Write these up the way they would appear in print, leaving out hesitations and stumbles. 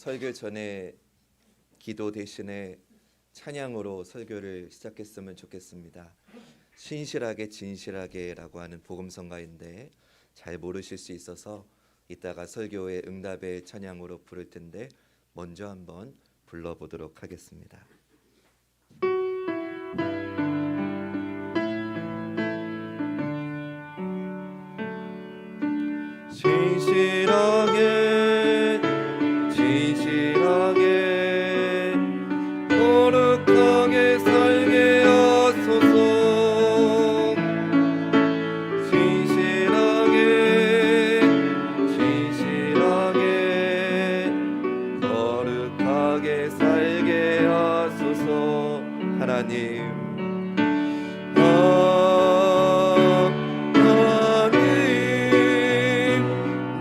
설교 전에 기도 대신에 찬양으로 설교를 시작했으면 좋겠습니다. 신실하게 진실하게라고 하는 복음성가인데 잘 모르실 수 있어서 이따가 설교의 응답의 찬양으로 부를 텐데 먼저 한번 불러보도록 하겠습니다. 신실하게 진실하게 거룩하게 살게 하소서. 신실하게 진실하게 거룩하게 살게 하소서. 하나님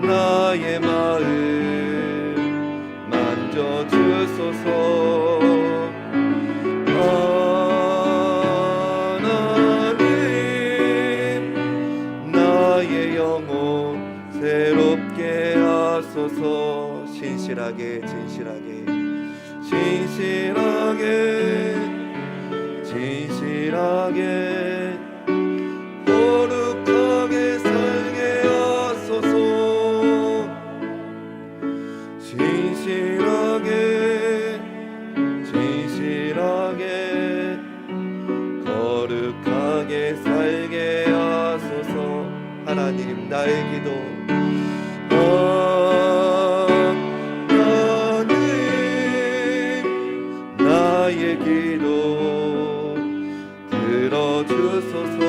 나의 마음 만져주소서. 하나님 나의 영혼 새롭게 하소서. 신실하게 진실하게 진실하게 진실하게 거룩하게 살게 하소서. 진실하게 진실하게 거룩하게 살게 하소서. 하나님 나의 기도 하나님 나의 기도 들어주소서.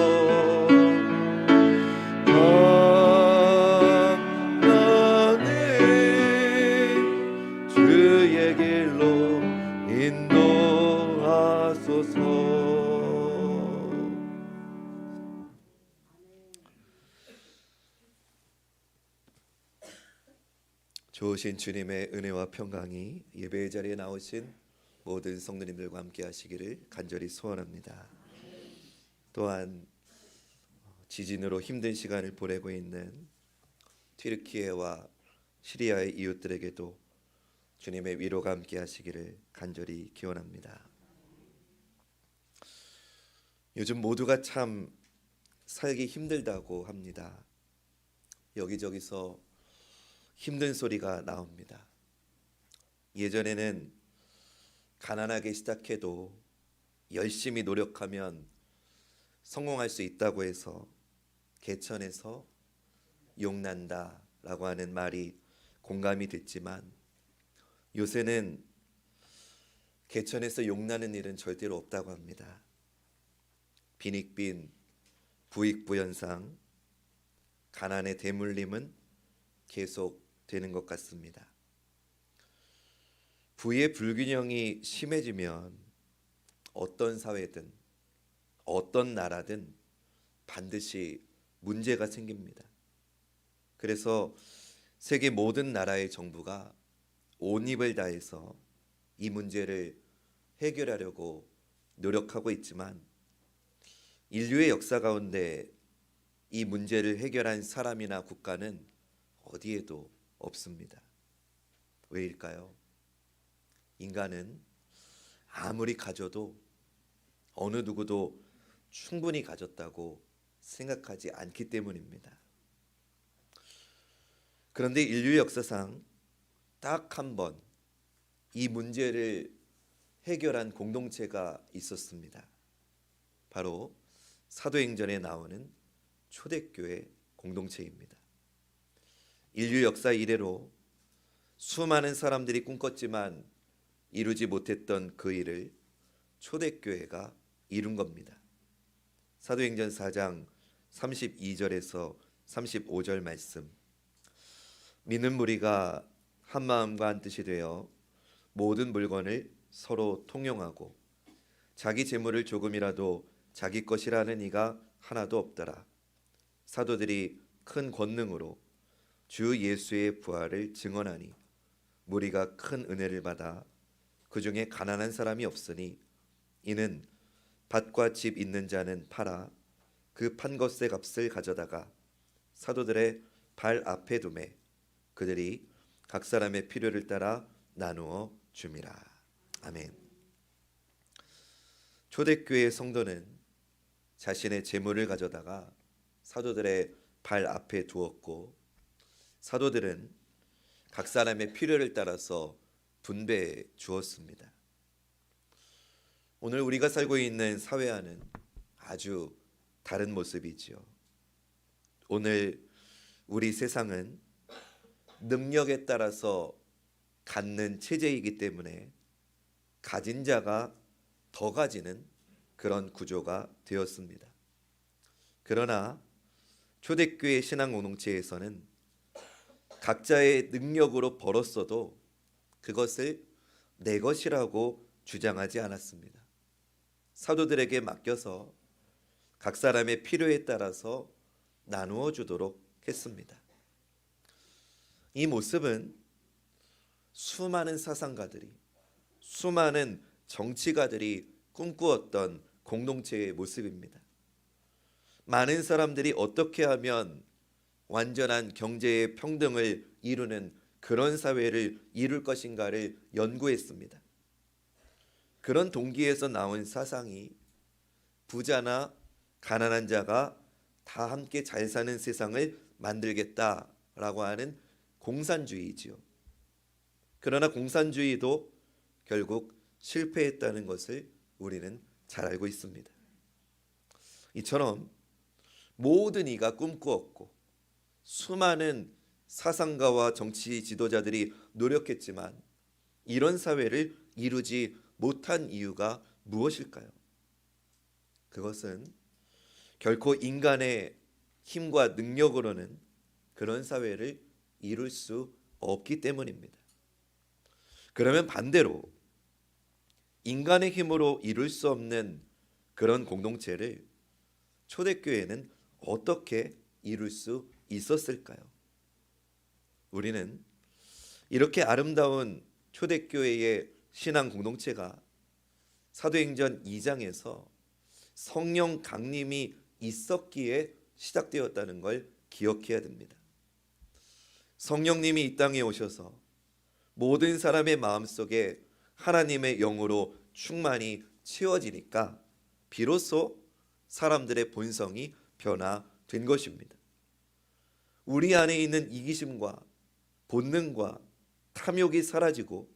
주의 길로 인도하소서. 좋으신 주님의 은혜와 평강이 예배의 자리에 나오신 모든 성도님들과 함께 하시기를 간절히 소원합니다. 또한 지진으로 힘든 시간을 보내고 있는 튀르키예와 시리아의 이웃들에게도 주님의 위로가 함께 하시기를 간절히 기원합니다. 요즘 모두가 참 살기 힘들다고 합니다. 여기저기서 힘든 소리가 나옵니다. 예전에는 가난하게 시작해도 열심히 노력하면 성공할 수 있다고 해서 개천에서 용난다 라고 하는 말이 공감이 됐지만 요새는 개천에서 용나는 일은 절대로 없다고 합니다. 빈익빈, 부익부현상, 가난의 대물림은 계속 되는 것 같습니다. 부의 불균형이 심해지면 어떤 사회든 어떤 나라든 반드시 문제가 생깁니다. 그래서 세계 모든 나라의 정부가 온 힘을 다해서 이 문제를 해결하려고 노력하고 있지만 인류의 역사 가운데 이 문제를 해결한 사람이나 국가는 어디에도 없습니다. 왜일까요? 인간은 아무리 가져도 어느 누구도 충분히 가졌다고 생각하지 않기 때문입니다. 그런데 인류의 역사상 딱 한 번 이 문제를 해결한 공동체가 있었습니다. 바로 사도행전에 나오는 초대교회 공동체입니다. 인류 역사 이래로 수많은 사람들이 꿈꿨지만 이루지 못했던 그 일을 초대교회가 이룬 겁니다. 사도행전 4장 32절에서 35절 말씀. 믿는 무리가 한 마음과 한 뜻이 되어 모든 물건을 서로 통용하고 자기 재물을 조금이라도 자기 것이라는 이가 하나도 없더라. 사도들이 큰 권능으로 주 예수의 부활을 증언하니 무리가 큰 은혜를 받아 그 중에 가난한 사람이 없으니 이는 밭과 집 있는 자는 팔아 그 판 것의 값을 가져다가 사도들의 발 앞에 두매 그들이 각 사람의 필요를 따라 나누어 줌이라. 아멘. 초대교회 성도는 자신의 재물을 가져다가 사도들의 발 앞에 두었고, 사도들은 각 사람의 필요를 따라서 분배해 주었습니다. 오늘 우리가 살고 있는 사회와는 아주 다른 모습이지요. 오늘 우리 세상은 능력에 따라서 갖는 체제이기 때문에 가진 자가 더 가지는 그런 구조가 되었습니다. 그러나 초대교회 신앙 공동체에서는 각자의 능력으로 벌었어도 그것을 내 것이라고 주장하지 않았습니다. 사도들에게 맡겨서 각 사람의 필요에 따라서 나누어 주도록 했습니다. 이 모습은 수많은 사상가들이, 수많은 정치가들이 꿈꾸었던 공동체의 모습입니다. 많은 사람들이 어떻게 하면 완전한 경제의 평등을 이루는 그런 사회를 이룰 것인가를 연구했습니다. 그런 동기에서 나온 사상이 부자나 가난한 자가 다 함께 잘 사는 세상을 만들겠다라고 하는 공산주의지요. 그러나 공산주의도 결국 실패했다는 것을 우리는 잘 알고 있습니다. 이처럼 모든 이가 꿈꾸었고 수많은 사상가와 정치 지도자들이 노력했지만 이런 사회를 이루지 못한 이유가 무엇일까요? 그것은 결코 인간의 힘과 능력으로는 그런 사회를 이룰 수 없기 때문입니다. 그러면 반대로 인간의 힘으로 이룰 수 없는 그런 공동체를 초대교회는 어떻게 이룰 수 있었을까요? 우리는 이렇게 아름다운 초대교회의 신앙 공동체가 사도행전 2장에서 성령 강림이 있었기에 시작되었다는 걸 기억해야 됩니다. 성령님이 이 땅에 오셔서 모든 사람의 마음속에 하나님의 영으로 충만히 채워지니까 비로소 사람들의 본성이 변화된 것입니다. 우리 안에 있는 이기심과 본능과 탐욕이 사라지고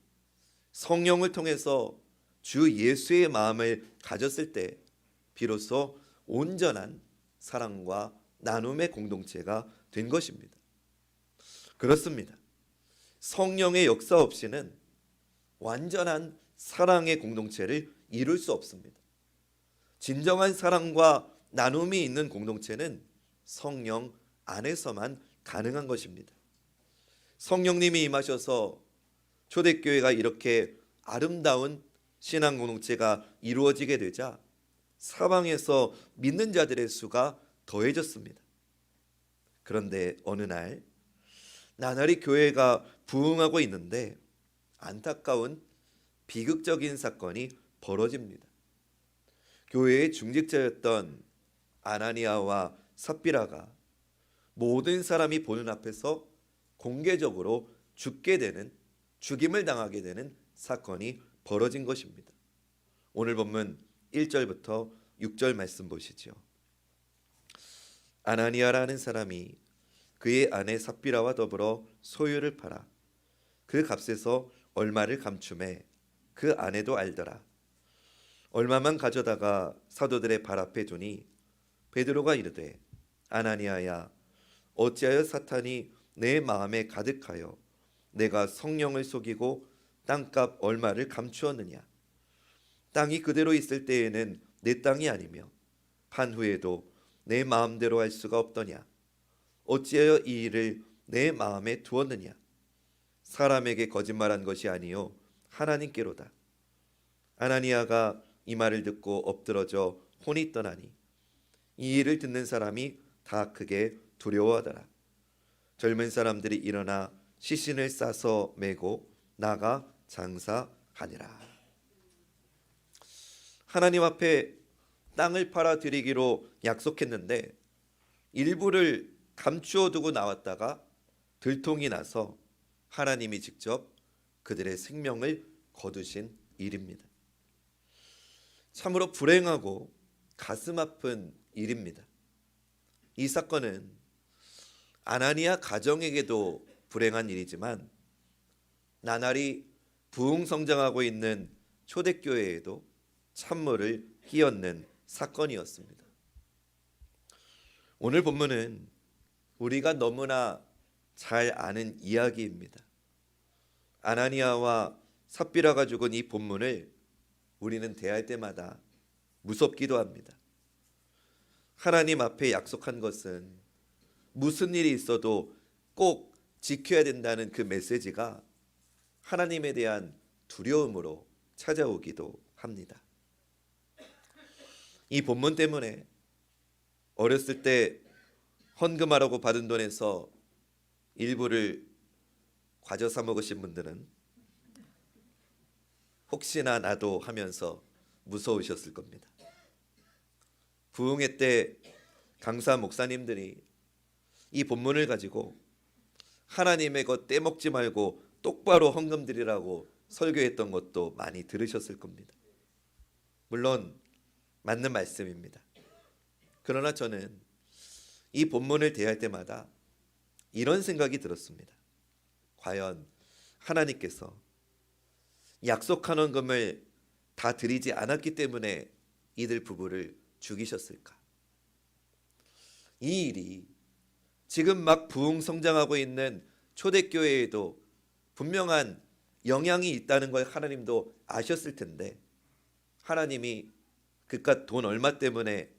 성령을 통해서 주 예수의 마음을 가졌을 때 비로소 온전한 사랑과 나눔의 공동체가 된 것입니다. 그렇습니다. 성령의 역사 없이는 완전한 사랑의 공동체를 이룰 수 없습니다. 진정한 사랑과 나눔이 있는 공동체는 성령 안에서만 가능한 것입니다. 성령님이 임하셔서 초대교회가 이렇게 아름다운 신앙 공동체가 이루어지게 되자 사방에서 믿는 자들의 수가 더해졌습니다. 그런데 어느 날 나날이 교회가 부흥하고 있는데 안타까운 비극적인 사건이 벌어집니다. 교회의 중직자였던 아나니아와 삽비라가 모든 사람이 보는 앞에서 공개적으로 죽임을 당하게 되는 사건이 벌어진 것입니다. 오늘 본문 1절부터 6절 말씀 보시죠. 아나니아라는 사람이 그의 아내 삽비라와 더불어 소유를 팔아 그 값에서 얼마를 감춤해 그 아내도 알더라. 얼마만 가져다가 사도들의 발 앞에 두니 베드로가 이르되 아나니아야 어찌하여 사탄이 내 마음에 가득하여 내가 성령을 속이고 땅값 얼마를 감추었느냐. 땅이 그대로 있을 때에는 내 땅이 아니며 판 후에도 내 마음대로 할 수가 없더냐. 어찌하여 이 일을 내 마음에 두었느냐. 사람에게 거짓말한 것이 아니요 하나님께로다. 아나니아가 이 말을 듣고 엎드러져 혼이 떠나니 이 일을 듣는 사람이 다 크게 두려워하더라. 젊은 사람들이 일어나 시신을 싸서 메고 나가 장사하니라. 하나님 앞에 땅을 팔아 드리기로 약속했는데 일부를 감추어 두고 나왔다가 들통이 나서 하나님이 직접 그들의 생명을 거두신 일입니다. 참으로 불행하고 가슴 아픈 일입니다. 이 사건은 아나니아 가정에게도 불행한 일이지만 나날이 부흥성장하고 있는 초대교회에도 찬물을 끼얹는 사건이었습니다. 오늘 본문은 우리가 너무나 잘 아는 이야기입니다. 아나니아와 삽비라가 죽은 이 본문을 우리는 대할 때마다 무섭기도 합니다. 하나님 앞에 약속한 것은 무슨 일이 있어도 꼭 지켜야 된다는 그 메시지가 하나님에 대한 두려움으로 찾아오기도 합니다. 이 본문 때문에 어렸을 때 헌금하라고 받은 돈에서 일부를 과자 사 먹으신 분들은 혹시나 나도 하면서 무서우셨을 겁니다. 부흥회 때 강사 목사님들이 이 본문을 가지고 하나님의 것 떼먹지 말고 똑바로 헌금 드리라고 설교했던 것도 많이 들으셨을 겁니다. 물론 맞는 말씀입니다. 그러나 저는 이 본문을 대할 때마다 이런 생각이 들었습니다. 과연 하나님께서 약속한 헌금을 다 드리지 않았기 때문에 이들 부부를 죽이셨을까? 이 일이 지금 막 부흥성장하고 있는 초대교회에도 분명한 영향이 있다는 걸 하나님도 아셨을 텐데 하나님이 그깟 돈 얼마 때문에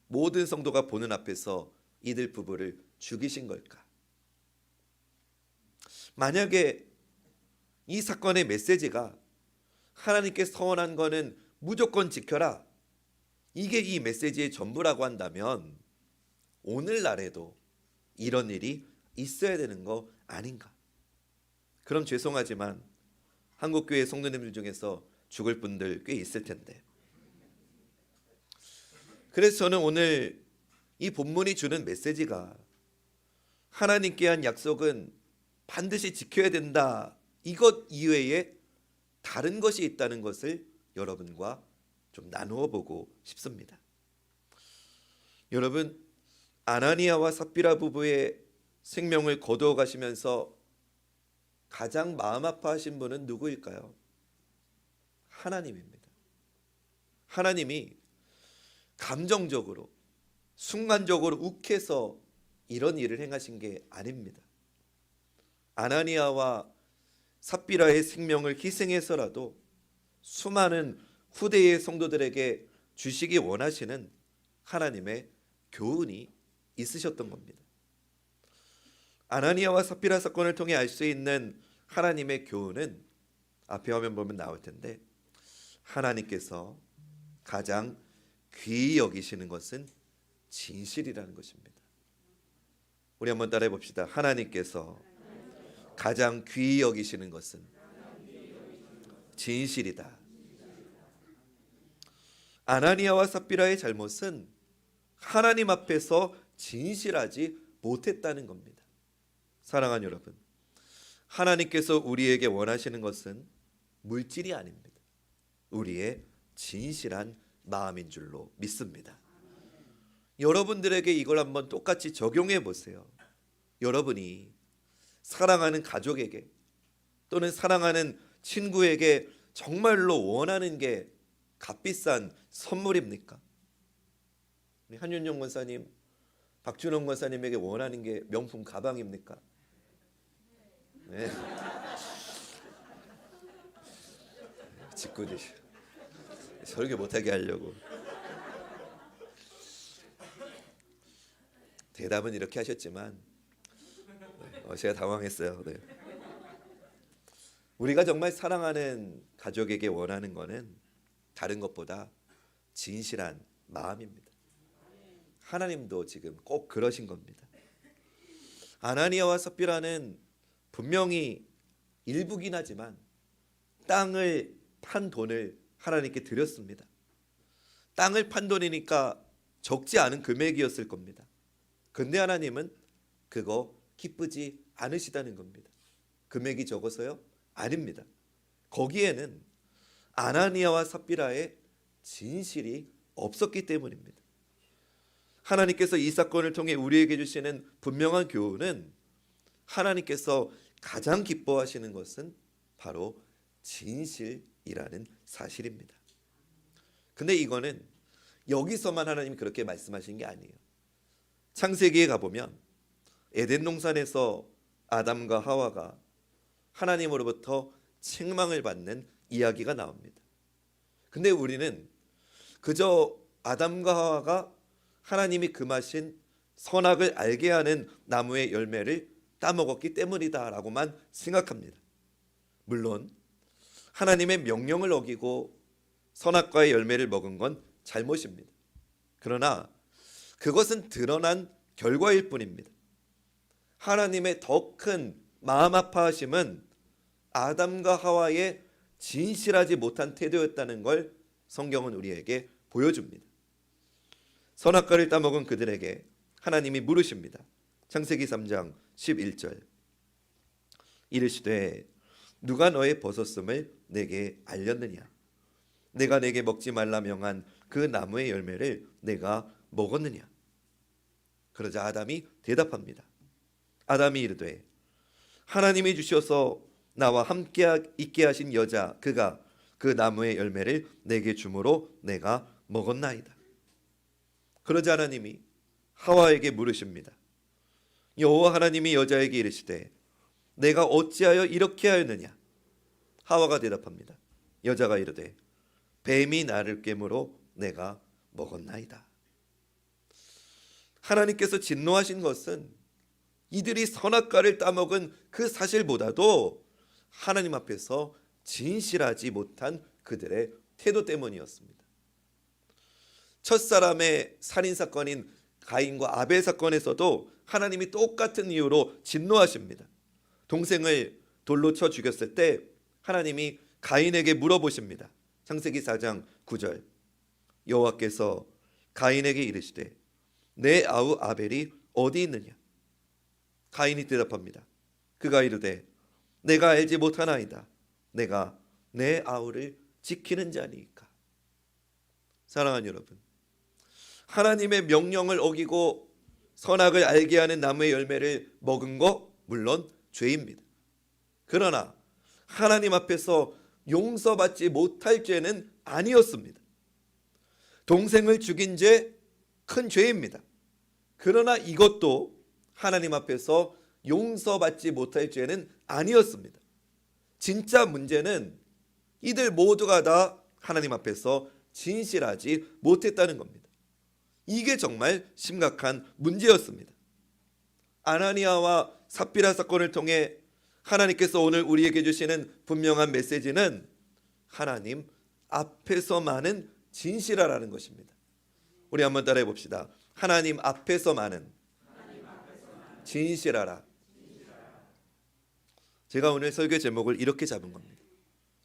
모든 성도가 보는 앞에서 이들 부부를 죽이신 걸까? 만약에 이 사건의 메시지가 하나님께 서원한 거는 무조건 지켜라, 이게 이 메시지의 전부라고 한다면 오늘날에도 이런 일이 있어야 되는 거 아닌가? 그럼 죄송하지만 한국교회 성도님들 중에서 죽을 분들 꽤 있을 텐데, 그래서 저는 오늘 이 본문이 주는 메시지가 하나님께 한 약속은 반드시 지켜야 된다, 이것 이외에 다른 것이 있다는 것을 여러분과 좀 나누어 보고 싶습니다. 여러분, 아나니아와 삽비라 부부의 생명을 거두어 가시면서 가장 마음 아파하신 분은 누구일까요? 하나님입니다. 하나님이 감정적으로 순간적으로 욱해서 이런 일을 행하신 게 아닙니다. 아나니아와 삽비라의 생명을 희생해서라도 수많은 후대의 성도들에게 주시기 원하시는 하나님의 교훈이 있으셨던 겁니다. 아나니아와 삽비라 사건을 통해 알 수 있는 하나님의 교훈은 앞에 화면 보면 나올 텐데, 하나님께서 가장 귀히 여기시는 것은 진실이라는 것입니다. 우리 한번 따라해 봅시다. 하나님께서 가장 귀히 여기시는 것은 진실이다. 아나니아와 삽비라의 잘못은 하나님 앞에서 진실하지 못했다는 겁니다. 사랑하는 여러분, 하나님께서 우리에게 원하시는 것은 물질이 아닙니다. 우리의 진실한 마음인 줄로 믿습니다. 여러분들에게 이걸 한번 똑같이 적용해 보세요. 여러분이 사랑하는 가족에게 또는 사랑하는 친구에게 정말로 원하는 게 값비싼 선물입니까? 한윤종 권사님, 박준원 권사님에게 원하는 게 명품 가방입니까? 네. 짓궂이 설교 못하게 하려고. 대답은 이렇게 하셨지만 제가 당황했어요. 네. 우리가 정말 사랑하는 가족에게 원하는 것은 다른 것보다 진실한 마음입니다. 하나님도 지금 꼭 그러신 겁니다. 아나니아와 삽비라는 분명히 일부긴 하지만 땅을 판 돈을 하나님께 드렸습니다. 땅을 판 돈이니까 적지 않은 금액이었을 겁니다. 근데 하나님은 그거 기쁘지 않으시다는 겁니다. 금액이 적어서요? 아닙니다. 거기에는 아나니아와 삽비라의 진실이 없었기 때문입니다. 하나님께서 이 사건을 통해 우리에게 주시는 분명한 교훈은 하나님께서 가장 기뻐하시는 것은 바로 진실이라는 사실입니다. 근데 이거는 여기서만 하나님이 그렇게 말씀하신 게 아니에요. 창세기에 가보면 에덴 동산에서 아담과 하와가 하나님으로부터 책망을 받는 이야기가 나옵니다. 근데 우리는 그저 아담과 하와가 하나님이 금하신 선악을 알게 하는 나무의 열매를 따먹었기 때문이다라고만 생각합니다. 물론 하나님의 명령을 어기고 선악과의 열매를 먹은 건 잘못입니다. 그러나 그것은 드러난 결과일 뿐입니다. 하나님의 더 큰 마음 아파하심은 아담과 하와의 진실하지 못한 태도였다는 걸 성경은 우리에게 보여줍니다. 선악과를 따먹은 그들에게 하나님이 물으십니다. 창세기 3장 11절 이르시되 누가 너의 벗었음을 내게 알렸느냐? 내가 내게 먹지 말라 명한 그 나무의 열매를 내가 먹었느냐? 그러자 아담이 대답합니다. 아담이 이르되 하나님이 주셔서 나와 함께 있게 하신 여자 그가 그 나무의 열매를 내게 주므로 내가 먹었나이다. 그러자 하나님이 하와에게 물으십니다. 여호와 하나님이 여자에게 이르시되 내가 어찌하여 이렇게 하였느냐? 하와가 대답합니다. 여자가 이르되 뱀이 나를 깨므로 내가 먹었나이다. 하나님께서 진노하신 것은 이들이 선악과를 따먹은 그 사실보다도 하나님 앞에서 진실하지 못한 그들의 태도 때문이었습니다. 첫사람의 살인사건인 가인과 아벨 사건에서도 하나님이 똑같은 이유로 진노하십니다. 동생을 돌로 쳐 죽였을 때 하나님이 가인에게 물어보십니다. 창세기 4장 9절 여호와께서 가인에게 이르시되 내 아우 아벨이 어디 있느냐? 가인이 대답합니다. 그가 이르되 내가 알지 못하나이다. 내가 내 아우를 지키는 자니까. 사랑하는 여러분, 하나님의 명령을 어기고 선악을 알게 하는 나무의 열매를 먹은 거 물론 죄입니다. 그러나 하나님 앞에서 용서받지 못할 죄는 아니었습니다. 동생을 죽인 죄 큰 죄입니다. 그러나 이것도 하나님 앞에서 용서받지 못할 죄는 아니었습니다. 진짜 문제는 이들 모두가 다 하나님 앞에서 진실하지 못했다는 겁니다. 이게 정말 심각한 문제였습니다. 아나니아와 삽비라 사건을 통해 하나님께서 오늘 우리에게 주시는 분명한 메시지는 하나님 앞에서만은 진실하라는 것입니다. 우리 한번 따라해 봅시다. 하나님 앞에서만은 진실하라. 제가 오늘 설교 제목을 이렇게 잡은 겁니다.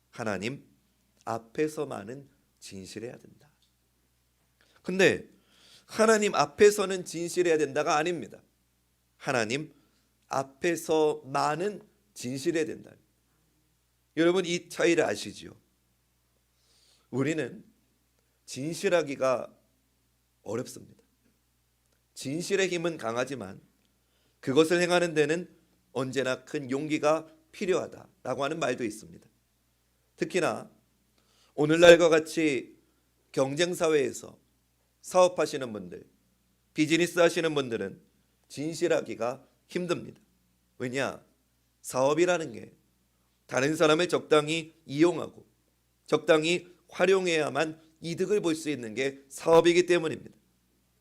하나님 앞에서만은 진실해야 된다. 근데 하나님 앞에서는 진실해야 된다가 아닙니다. 하나님 앞에서만은 진실해야 된다. 여러분 이 차이를 아시지요? 우리는 진실하기가 어렵습니다. 진실의 힘은 강하지만 그것을 행하는 데는 언제나 큰 용기가 필요하다라고 하는 말도 있습니다. 특히나 오늘날과 같이 경쟁사회에서 사업하시는 분들, 비즈니스 하시는 분들은 진실하기가 힘듭니다. 왜냐? 사업이라는 게 다른 사람을 적당히 이용하고 적당히 활용해야만 이득을 볼 수 있는 게 사업이기 때문입니다.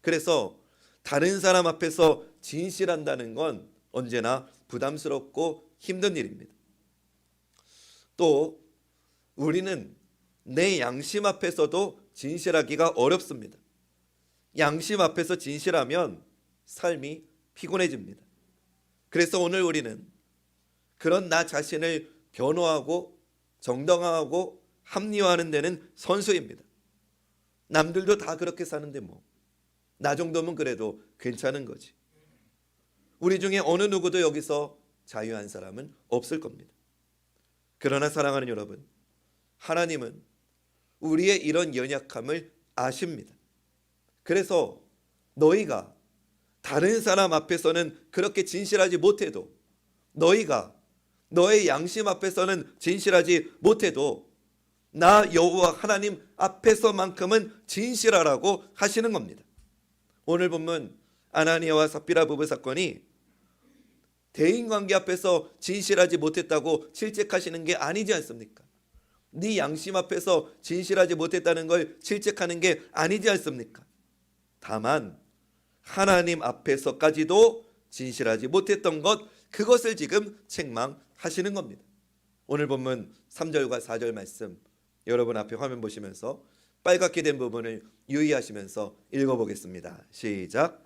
그래서 다른 사람 앞에서 진실한다는 건 언제나 부담스럽고 힘든 일입니다. 또 우리는 내 양심 앞에서도 진실하기가 어렵습니다. 양심 앞에서 진실하면 삶이 피곤해집니다. 그래서 오늘 우리는 그런 나 자신을 변호하고 정당화하고 합리화하는 데는 선수입니다. 남들도 다 그렇게 사는데 뭐 나 정도면 그래도 괜찮은 거지. 우리 중에 어느 누구도 여기서 자유한 사람은 없을 겁니다. 그러나 사랑하는 여러분, 하나님은 우리의 이런 연약함을 아십니다. 그래서 너희가 다른 사람 앞에서는 그렇게 진실하지 못해도, 너희가 너의 양심 앞에서는 진실하지 못해도 나 여호와 하나님 앞에서만큼은 진실하라고 하시는 겁니다. 오늘 본문 아나니아와 삽비라 부부 사건이 대인관계 앞에서 진실하지 못했다고 질책하시는 게 아니지 않습니까? 네 양심 앞에서 진실하지 못했다는 걸 질책하는 게 아니지 않습니까? 다만 하나님 앞에서까지도 진실하지 못했던 것, 그것을 지금 책망하시는 겁니다. 오늘 본문 3절과 4절 말씀 여러분 앞에 화면 보시면서 빨갛게 된 부분을 유의하시면서 읽어보겠습니다. 시작.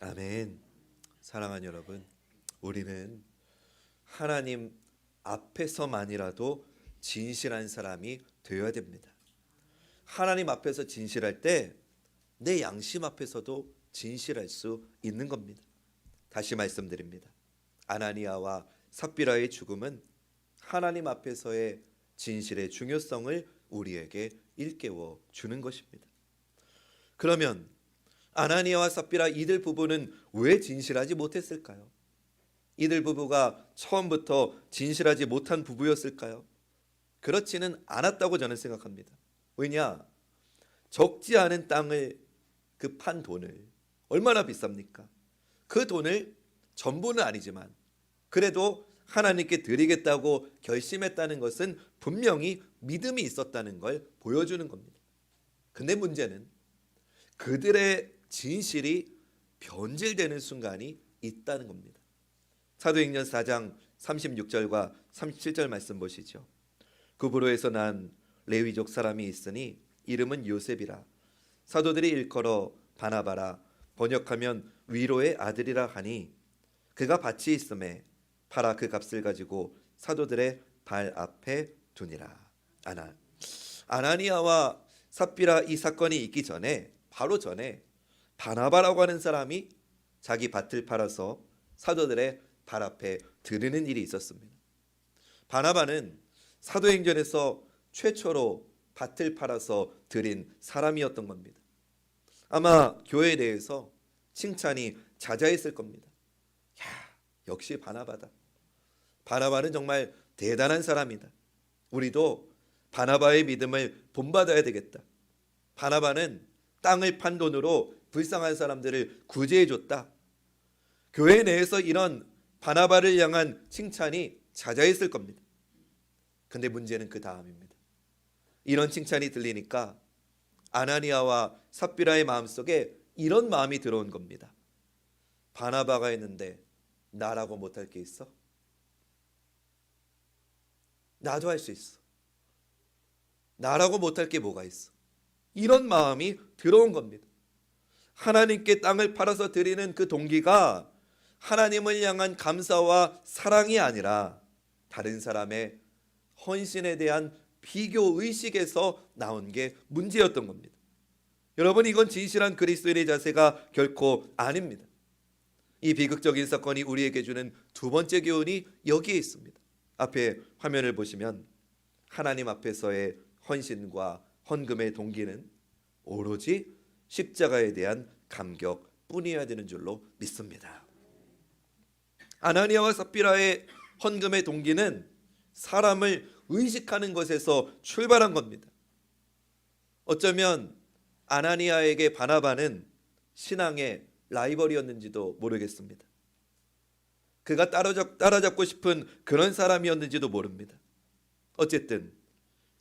아멘. 사랑하는 여러분, 우리는 하나님 앞에서만이라도 진실한 사람이 되어야 됩니다. 하나님 앞에서 진실할 때 내 양심 앞에서도 진실할 수 있는 겁니다. 다시 말씀드립니다. 아나니아와 삽비라의 죽음은 하나님 앞에서의 진실의 중요성을 우리에게 일깨워 주는 것입니다. 그러면 아나니아와 삽비라 이들 부부는 왜 진실하지 못했을까요? 이들 부부가 처음부터 진실하지 못한 부부였을까요? 그렇지는 않았다고 저는 생각합니다. 왜냐? 적지 않은 땅을 그 판 돈을 얼마나 비쌉니까? 그 돈을 전부는 아니지만 그래도 하나님께 드리겠다고 결심했다는 것은 분명히 믿음이 있었다는 걸 보여주는 겁니다. 근데 문제는 그들의 진실이 변질되는 순간이 있다는 겁니다. 사도행전 4장 36절과 37절 말씀 보시죠. 구브로에서 난 레위족 사람이 있으니 이름은 요셉이라. 사도들이 일컬어 바나바라, 번역하면 위로의 아들이라 하니 그가 밭이 있음에 팔아 그 값을 가지고 사도들의 발 앞에 두니라. 아나니아와 삽비라 이 사건이 있기 전에, 바로 전에 바나바라고 하는 사람이 자기 밭을 팔아서 사도들의 발 앞에 드리는 일이 있었습니다. 바나바는 사도행전에서 최초로 밭을 팔아서 드린 사람이었던 겁니다. 아마 교회에 대해서 칭찬이 잦아있을 겁니다. 야, 역시 바나바다. 바나바는 정말 대단한 사람이다. 우리도 바나바의 믿음을 본받아야 되겠다. 바나바는 땅을 판 돈으로 불쌍한 사람들을 구제해줬다. 교회 내에서 이런 바나바를 향한 칭찬이 잦아있을 겁니다. 근데 문제는 그 다음입니다. 이런 칭찬이 들리니까 아나니아와 삽비라의 마음속에 이런 마음이 들어온 겁니다. 바나바가 했는데 나라고 못할 게 있어? 나도 할 수 있어. 나라고 못할 게 뭐가 있어? 이런 마음이 들어온 겁니다. 하나님께 땅을 팔아서 드리는 그 동기가 하나님을 향한 감사와 사랑이 아니라 다른 사람의 헌신에 대한 비교 의식에서 나온 게 문제였던 겁니다. 여러분, 이건 진실한 그리스도인의 자세가 결코 아닙니다. 이 비극적인 사건이 우리에게 주는 두 번째 교훈이 여기에 있습니다. 앞에 화면을 보시면 하나님 앞에서의 헌신과 헌금의 동기는 오로지 십자가에 대한 감격뿐이어야 되는 줄로 믿습니다. 아나니아와 삽비라의 헌금의 동기는 사람을 의식하는 것에서 출발한 겁니다. 어쩌면 아나니아에게 바나바는 신앙의 라이벌이었는지도 모르겠습니다. 그가 따라잡고 싶은 그런 사람이었는지도 모릅니다. 어쨌든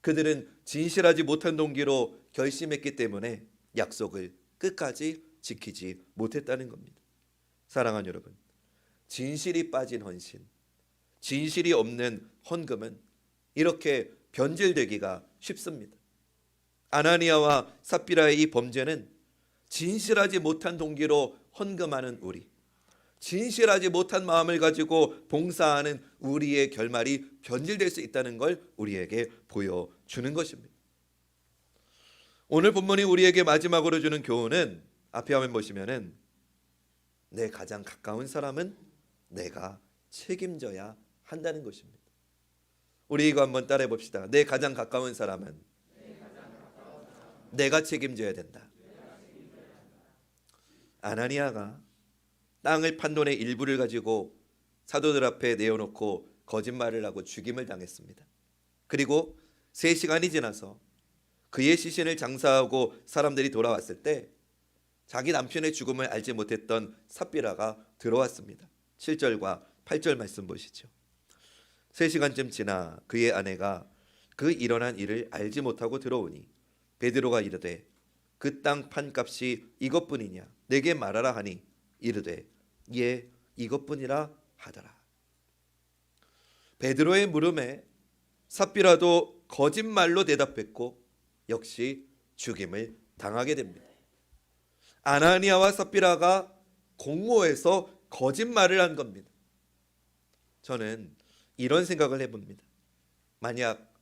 그들은 진실하지 못한 동기로 결심했기 때문에 약속을 끝까지 지키지 못했다는 겁니다. 사랑하는 여러분, 진실이 빠진 헌신, 진실이 없는 헌금은 이렇게 변질되기가 쉽습니다. 아나니아와 삽비라의 이 범죄는 진실하지 못한 동기로 헌금하는 우리, 진실하지 못한 마음을 가지고 봉사하는 우리의 결말이 변질될 수 있다는 걸 우리에게 보여주는 것입니다. 오늘 본문이 우리에게 마지막으로 주는 교훈은 앞에 화면 보시면은 내 가장 가까운 사람은 내가 책임져야 한다는 것입니다. 우리 이거 한번 따라해 봅시다. 내 가장 가까운 사람은 내가 책임져야 된다. 아나니아가 땅을 판 돈의 일부를 가지고 사도들 앞에 내어놓고 거짓말을 하고 죽임을 당했습니다. 그리고 3시간이 지나서 그의 시신을 장사하고 사람들이 돌아왔을 때 자기 남편의 죽음을 알지 못했던 삽비라가 들어왔습니다. 7절과 8절 말씀 보시죠. 3시간쯤 지나 그의 아내가 그 일어난 일을 알지 못하고 들어오니 베드로가 이르되 그 땅 판값이 이것뿐이냐 내게 말하라 하니 이르되 예 이것뿐이라 하더라. 베드로의 물음에 삽비라도 거짓말로 대답했고 역시 죽임을 당하게 됩니다. 아나니아와 삽비라가 공모해서 거짓말을 한 겁니다. 저는 이런 생각을 해봅니다. 만약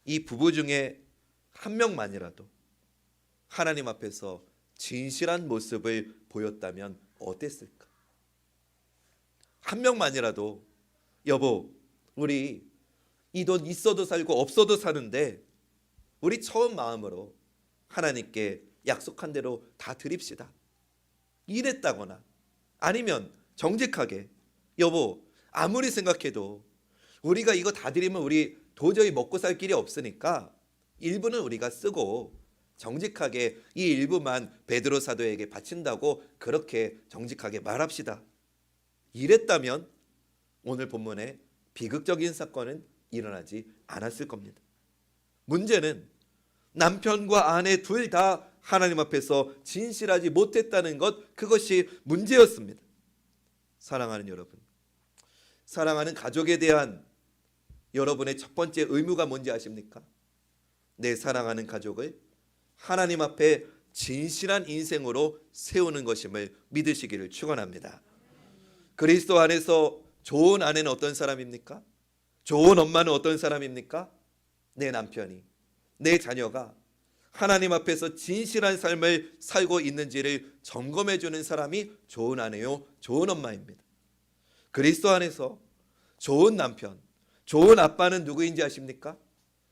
이 부부 중에 한 명만이라도 하나님 앞에서 진실한 모습을 보였다면 어땠을까? 한 명만이라도 여보 우리 이 돈 있어도 살고 없어도 사는데 우리 처음 마음으로 하나님께 약속한 대로 다 드립시다. 이랬다거나 아니면 정직하게 여보 아무리 생각해도 우리가 이거 다 드리면 우리 도저히 먹고 살 길이 없으니까 일부는 우리가 쓰고 정직하게 이 일부만 베드로 사도에게 바친다고 그렇게 정직하게 말합시다. 이랬다면 오늘 본문에 비극적인 사건은 일어나지 않았을 겁니다. 문제는 남편과 아내 둘 다 하나님 앞에서 진실하지 못했다는 것, 그것이 문제였습니다. 사랑하는 여러분, 사랑하는 가족에 대한 여러분의 첫 번째 의무가 뭔지 아십니까? 내 사랑하는 가족을 하나님 앞에 진실한 인생으로 세우는 것임을 믿으시기를 축원합니다. 그리스도 안에서 좋은 아내는 어떤 사람입니까? 좋은 엄마는 어떤 사람입니까? 내 남편이, 내 자녀가 하나님 앞에서 진실한 삶을 살고 있는지를 점검해 주는 사람이 좋은 아내요, 좋은 엄마입니다. 그리스도 안에서 좋은 남편, 좋은 아빠는 누구인지 아십니까?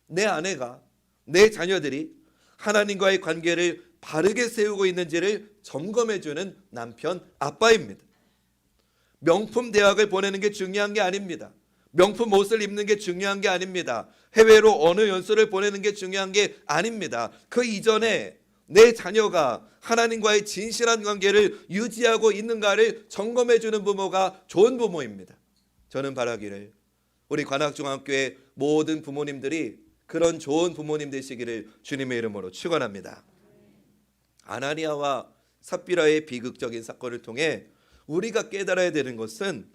내 아내가, 내 자녀들이 하나님과의 관계를 바르게 세우고 있는지를 점검해 주는 남편, 아빠입니다. 명품 대학을 보내는 게 중요한 게 아닙니다. 명품 옷을 입는 게 중요한 게 아닙니다. 해외로 어느 연수를 보내는 게 중요한 게 아닙니다. 그 이전에 내 자녀가 하나님과의 진실한 관계를 유지하고 있는가를 점검해 주는 부모가 좋은 부모입니다. 저는 바라기를 우리 관악중학교의 모든 부모님들이 그런 좋은 부모님 되시기를 주님의 이름으로 축원합니다. 아나니아와 삽비라의 비극적인 사건을 통해 우리가 깨달아야 되는 것은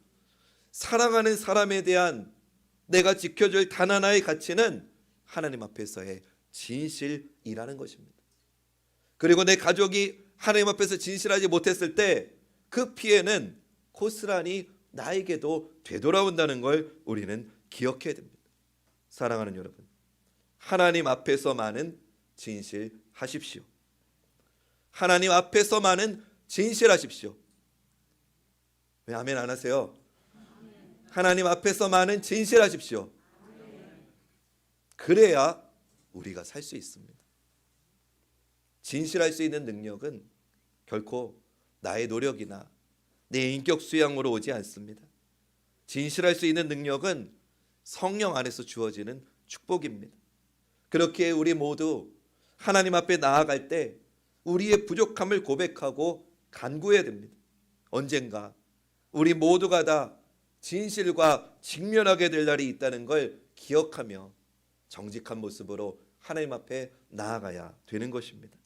사랑하는 사람에 대한 내가 지켜줄 단 하나의 가치는 하나님 앞에서의 진실이라는 것입니다. 그리고 내 가족이 하나님 앞에서 진실하지 못했을 때 그 피해는 고스란히 나에게도 되돌아온다는 걸 우리는 기억해야 됩니다. 사랑하는 여러분, 하나님 앞에서만은 진실하십시오. 하나님 앞에서만은 진실하십시오. 왜 아멘 안 하세요? 하나님 앞에서만은 진실하십시오. 그래야 우리가 살 수 있습니다. 진실할 수 있는 능력은 결코 나의 노력이나 내 인격 수양으로 오지 않습니다. 진실할 수 있는 능력은 성령 안에서 주어지는 축복입니다. 그렇게 우리 모두 하나님 앞에 나아갈 때 우리의 부족함을 고백하고 간구해야 됩니다. 언젠가 우리 모두가 다 진실과 직면하게 될 날이 있다는 걸 기억하며 정직한 모습으로 하나님 앞에 나아가야 되는 것입니다.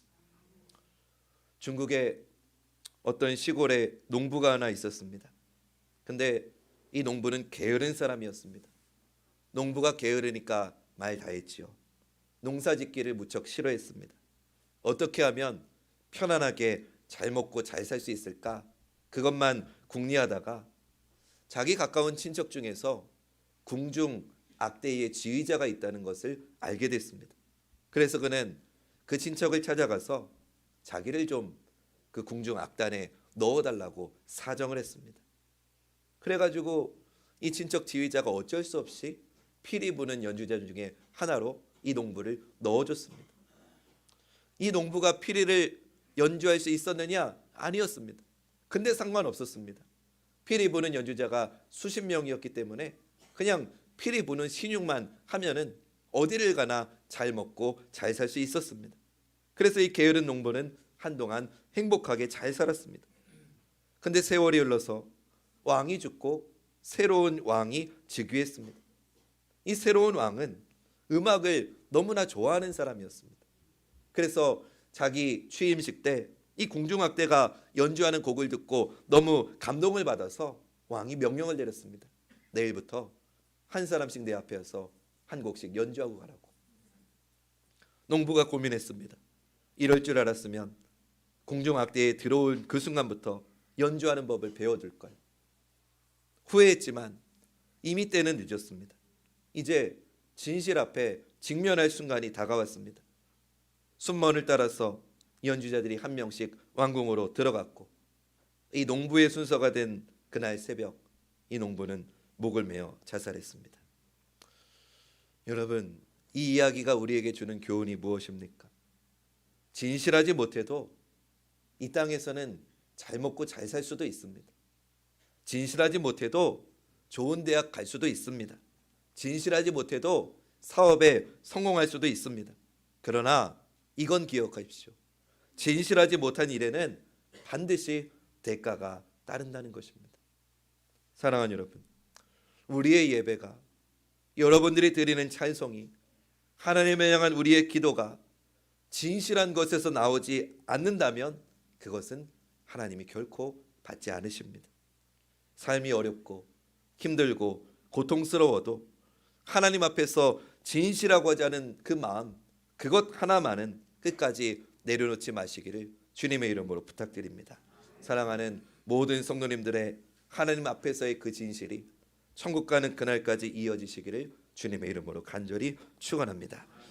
중국에 어떤 시골에 농부가 하나 있었습니다. 근데 이 농부는 게으른 사람이었습니다. 농부가 게으르니까 말 다 했지요. 농사 짓기를 무척 싫어했습니다. 어떻게 하면 편안하게 잘 먹고 잘 살 수 있을까? 그것만 궁리하다가 자기 가까운 친척 중에서 궁중 악대의 지휘자가 있다는 것을 알게 됐습니다. 그래서 그는 그 친척을 찾아가서 자기를 좀 그 궁중 악단에 넣어달라고 사정을 했습니다. 그래가지고 이 친척 지휘자가 어쩔 수 없이 피리 부는 연주자 중에 하나로 이 농부를 넣어줬습니다. 이 농부가 피리를 연주할 수 있었느냐? 아니었습니다. 근데 상관없었습니다. 피리 부는 연주자가 수십 명이었기 때문에 그냥 피리 부는 신용만 하면은 어디를 가나 잘 먹고 잘 살 수 있었습니다. 그래서 이 게으른 농부는 한동안 행복하게 잘 살았습니다. 근데 세월이 흘러서 왕이 죽고 새로운 왕이 즉위했습니다. 이 새로운 왕은 음악을 너무나 좋아하는 사람이었습니다. 그래서 자기 취임식 때 이 궁중악대가 연주하는 곡을 듣고 너무 감동을 받아서 왕이 명령을 내렸습니다. 내일부터 한 사람씩 내 앞에 와서 한 곡씩 연주하고 가라고. 농부가 고민했습니다. 이럴 줄 알았으면 궁중악대에 들어올 그 순간부터 연주하는 법을 배워둘 걸. 후회했지만 이미 때는 늦었습니다. 이제 진실 앞에 직면할 순간이 다가왔습니다. 순번을 따라서 연주자들이 한 명씩 왕궁으로 들어갔고 이 농부의 순서가 된 그날 새벽 이 농부는 목을 메어 자살했습니다. 여러분, 이 이야기가 우리에게 주는 교훈이 무엇입니까? 진실하지 못해도 이 땅에서는 잘 먹고 잘 살 수도 있습니다. 진실하지 못해도 좋은 대학 갈 수도 있습니다. 진실하지 못해도 사업에 성공할 수도 있습니다. 그러나 이건 기억하십시오. 진실하지 못한 일에는 반드시 대가가 따른다는 것입니다. 사랑하는 여러분, 우리의 예배가, 여러분들이 드리는 찬송이, 하나님을 향한 우리의 기도가 진실한 것에서 나오지 않는다면 그것은 하나님이 결코 받지 않으십니다. 삶이 어렵고 힘들고 고통스러워도 하나님 앞에서 진실하고 하자는 그 마음, 그것 하나만은 끝까지 내려놓지 마시기를 주님의 이름으로 부탁드립니다. 사랑하는 모든 성도님들의 하나님 앞에서의 그 진실이 천국 가는 그날까지 이어지시기를 주님의 이름으로 간절히 축원합니다.